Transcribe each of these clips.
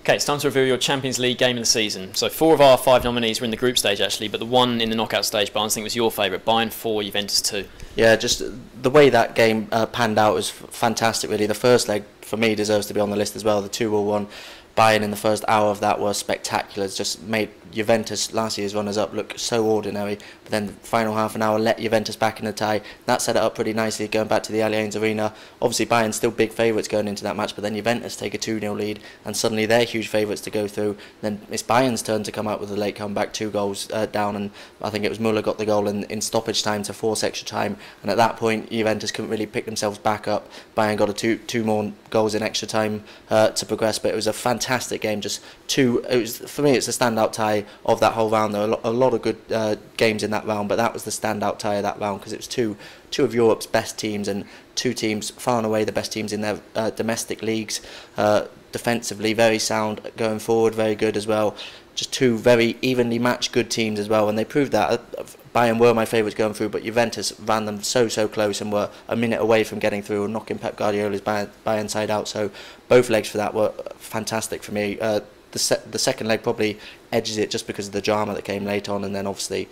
Okay, it's time to reveal your Champions League game of the season. So 4 of our 5 nominees were in the group stage actually, but the one in the knockout stage, Barnes, I think was your favourite, Bayern 4, Juventus 2. Yeah, just the way that game panned out was fantastic really. The first leg for me deserves to be on the list as well. The 2-1 one. Bayern in the first hour of that was spectacular. It's just made Juventus, last year's runners-up, look so ordinary. But then the final half an hour let Juventus back in the tie. That set it up pretty nicely going back to the Allianz Arena. Obviously Bayern still big favourites going into that match, but then Juventus take a 2-0 lead and suddenly they're huge favourites to go through. Then it's Bayern's turn to come out with a late comeback, 2 goals down, and I think it was Müller got the goal in stoppage time to force extra time. And at that point Juventus couldn't really pick themselves back up. Bayern got two more goals in extra time to progress, but it was a fantastic game. Just two. It was, for me, it's the standout tie of that whole round. There were a lot of good games in that round, but that was the standout tie of that round because it was two of Europe's best teams and 2 teams far and away the best teams in their domestic leagues. Defensively, very sound. Going forward, very good as well. Just 2 very evenly matched good teams as well, and they proved that. Bayern were my favourites going through, but Juventus ran them so close and were a minute away from getting through and knocking Pep Guardiola's Bayern side out. So both legs for that were fantastic for me. The second leg probably edges it just because of the drama that came late on, and then obviously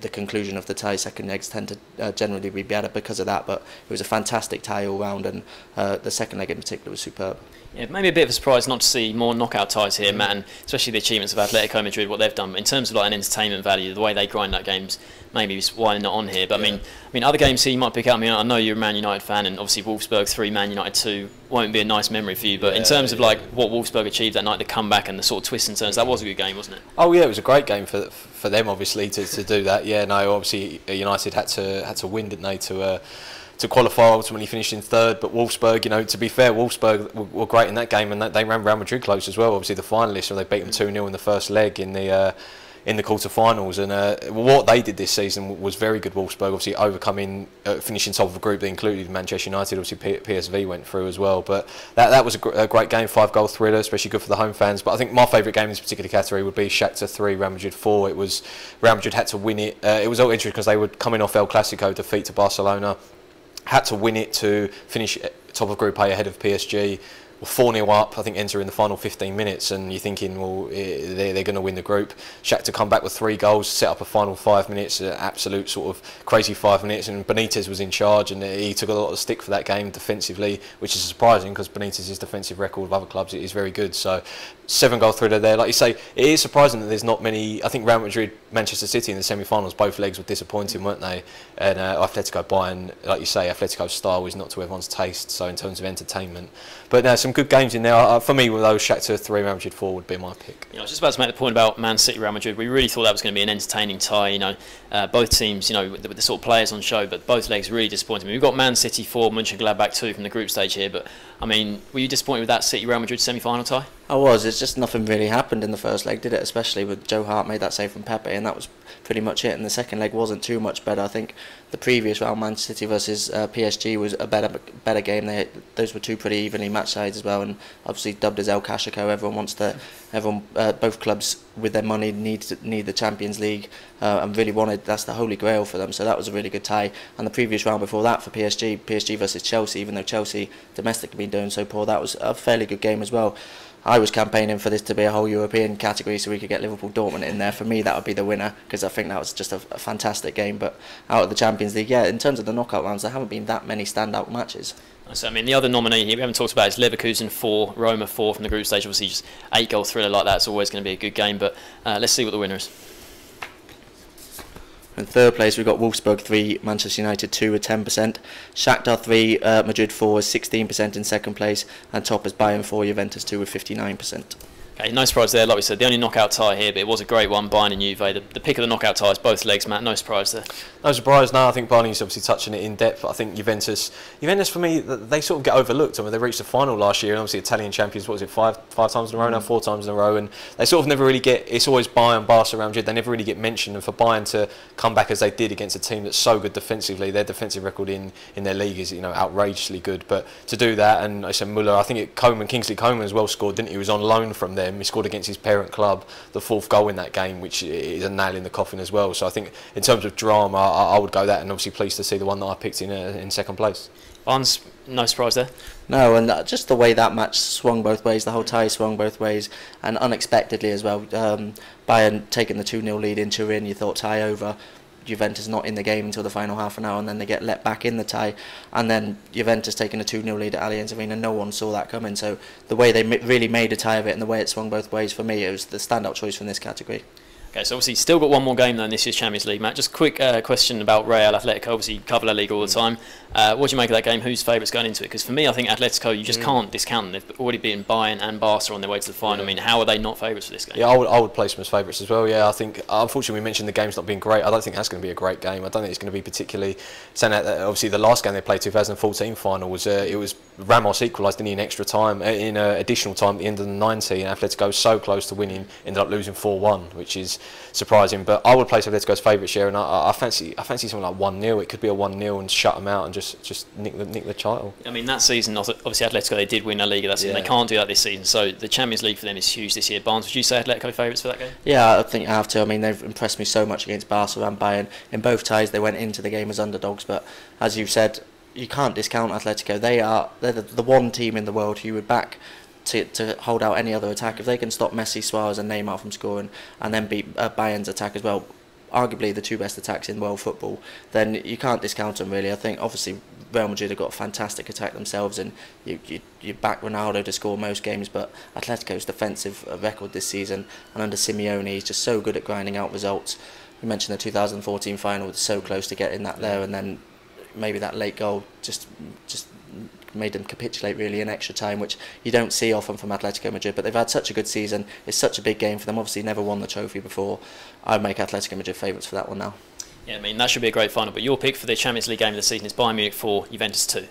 the conclusion of the tie. Second legs tend to generally be better because of that, but it was a fantastic tie all round, and the second leg in particular was superb. Yeah, maybe a bit of a surprise not to see more knockout ties here, Matt, and especially the achievements of Atletico Madrid, what they've done. In terms of like an entertainment value, the way they grind out games, maybe is why they're not on here. But yeah. I mean, other games here you might pick out. I mean, I know you're a Man United fan, and obviously Wolfsburg 3, Man United 2 won't be a nice memory for you. But in terms of like what Wolfsburg achieved that night, the comeback and the sort of twists and turns, that was a good game, wasn't it? Oh yeah, it was a great game for them, obviously, to do that. Yeah, no, obviously United had to win, didn't they, to qualify, ultimately finishing 3rd. But Wolfsburg, to be fair, Wolfsburg were great in that game, and they ran Real Madrid close as well. Obviously the finalists, so they beat them 2-0 in the first leg in the quarter-finals, and what they did this season was very good. Wolfsburg obviously overcoming, finishing top of a group that included Manchester United. Obviously PSV went through as well, but that was a great game, 5-goal thriller, especially good for the home fans. But I think my favourite game in this particular category would be Shakhtar 3, Real Madrid 4. It was Real Madrid had to win it. It was all interesting because they were coming off El Clasico defeat to Barcelona, had to win it to finish top of Group A ahead of PSG. 4-0 up, I think, enter in the final 15 minutes, and you're thinking, well, they're going to win the group. Shakhtar come back with 3 goals, set up a final 5 minutes, an absolute sort of crazy 5 minutes, and Benitez was in charge, and he took a lot of stick for that game defensively, which is surprising because Benitez's defensive record of other clubs is very good. So 7-goal thriller there. Like you say, it is surprising that there's not many. I think Real Madrid, Manchester City in the semi-finals, both legs were disappointing, weren't they? And Atletico Bayern, like you say, Atletico's style is not to everyone's taste, so in terms of entertainment. But no, some good games in there. For me, with those, Shakhtar 3, Real Madrid 4 would be my pick. I was just about to make the point about Man City, Real Madrid. We really thought that was going to be an entertaining tie. Both teams, with the sort of players on show, but both legs really disappointed me. We've got Man City 4, Mönchengladbach 2 from the group stage here, but I mean, were you disappointed with that City Real Madrid semi-final tie? I was. It's just nothing really happened in the first leg, did it? Especially with Joe Hart made that save from Pepe, and that was pretty much it. And the second leg wasn't too much better. I think the previous round, Man City versus PSG, was a better game. Those were 2 pretty evenly matched sides as well, and obviously dubbed as El Clasico. Both clubs with their money need the Champions League and really wanted. That's the holy grail for them. So that was a really good tie. And the previous round before that for PSG versus Chelsea, even though Chelsea domestically been doing so poor, that was a fairly good game as well. I was campaigning for this to be a whole European category so we could get Liverpool Dortmund in there. For me, that would be the winner because I think that was just a fantastic game. But out of the Champions League, yeah, in terms of the knockout rounds, there haven't been that many standout matches. So, I mean, the other nominee here we haven't talked about is Leverkusen 4, Roma 4 from the group stage. Obviously, just 8-goal thriller like that's always going to be a good game. But let's see what the winner is. In third place, we've got Wolfsburg 3, Manchester United 2 with 10%. Shakhtar 3, Madrid 4 is 16% in second place. And top is Bayern 4, Juventus 2 with 59%. Okay, no surprise there. Like we said, the only knockout tie here, but it was a great one, Bayern and Juve. The pick of the knockout ties, both legs, Matt. No surprise there. No surprise. No, I think Barney's obviously touching it in depth. I think Juventus for me, they sort of get overlooked. I mean, they reached the final last year, and obviously Italian champions. What was it, five times in a row now, 4 times in a row, and they sort of never really get. It's always Bayern, Barca, Real Madrid. They never really get mentioned, and for Bayern to come back as they did against a team that's so good defensively, their defensive record in their league is outrageously good. But to do that, and I said Müller, I think Kingsley Coman as well scored, didn't he? He was on loan from them. He scored against his parent club, the 4th goal in that game, which is a nail in the coffin as well. So I think in terms of drama, I would go that, and obviously pleased to see the one that I picked in second place. Barnes, no surprise there. No, and just the way that match swung both ways, the whole tie swung both ways, and unexpectedly as well. Bayern taking the 2-0 lead in Turin, you thought tie over. Juventus not in the game until the final half an hour, and then they get let back in the tie, and then Juventus taking a 2-0 lead at Allianz Arena. No one saw that coming, so the way they really made a tie of it and the way it swung both ways, for me, it was the standout choice from this category. Okay, so obviously still got one more game though in this year's Champions League, Matt. Just a quick question about Real Atletico. Obviously you cover La Liga all the time. What do you make of that game? Who's favourites going into it? Because for me, I think Atletico, you just can't discount them. They've already beaten Bayern and Barca on their way to the final. I mean, how are they not favourites for this game? Yeah, I would place them as favourites as well. Yeah, I think unfortunately we mentioned the game's not being great. I don't think that's going to be a great game. I don't think it's going to be particularly. Saying that obviously the last game they played, 2014 final, was it was Ramos equalised, didn't he, in extra time, in additional time at the end of the 90, and Atletico was so close to winning, ended up losing 4-1, which is surprising. But I would place Atletico as favourites here, and I fancy something like 1-0. It could be a 1-0 and shut them out and just nick the title. I mean, that season, obviously Atletico, they did win La Liga that season. They can't do that this season, so the Champions League for them is huge this year. Barnes, would you say Atletico favourites for that game? Yeah, I think I have to. I mean, they've impressed me so much against Barca and Bayern. In both ties, they went into the game as underdogs, but as you've said, you can't discount Atletico. They're the one team in the world who you would back to hold out any other attack. If they can stop Messi, Suarez and Neymar from scoring and then beat Bayern's attack as well, arguably the two best attacks in world football, then you can't discount them really. I think obviously Real Madrid have got a fantastic attack themselves, and you back Ronaldo to score most games, but Atletico's defensive record this season, and under Simeone, he's just so good at grinding out results. You mentioned the 2014 final, was so close to getting that there, and then maybe that late goal just made them capitulate really in extra time, which you don't see often from Atletico Madrid. But they've had such a good season. It's such a big game for them. Obviously never won the trophy before. I'd make Atletico Madrid favourites for that one now. Yeah, I mean, that should be a great final. But your pick for the Champions League game of the season is Bayern Munich 4, Juventus 2.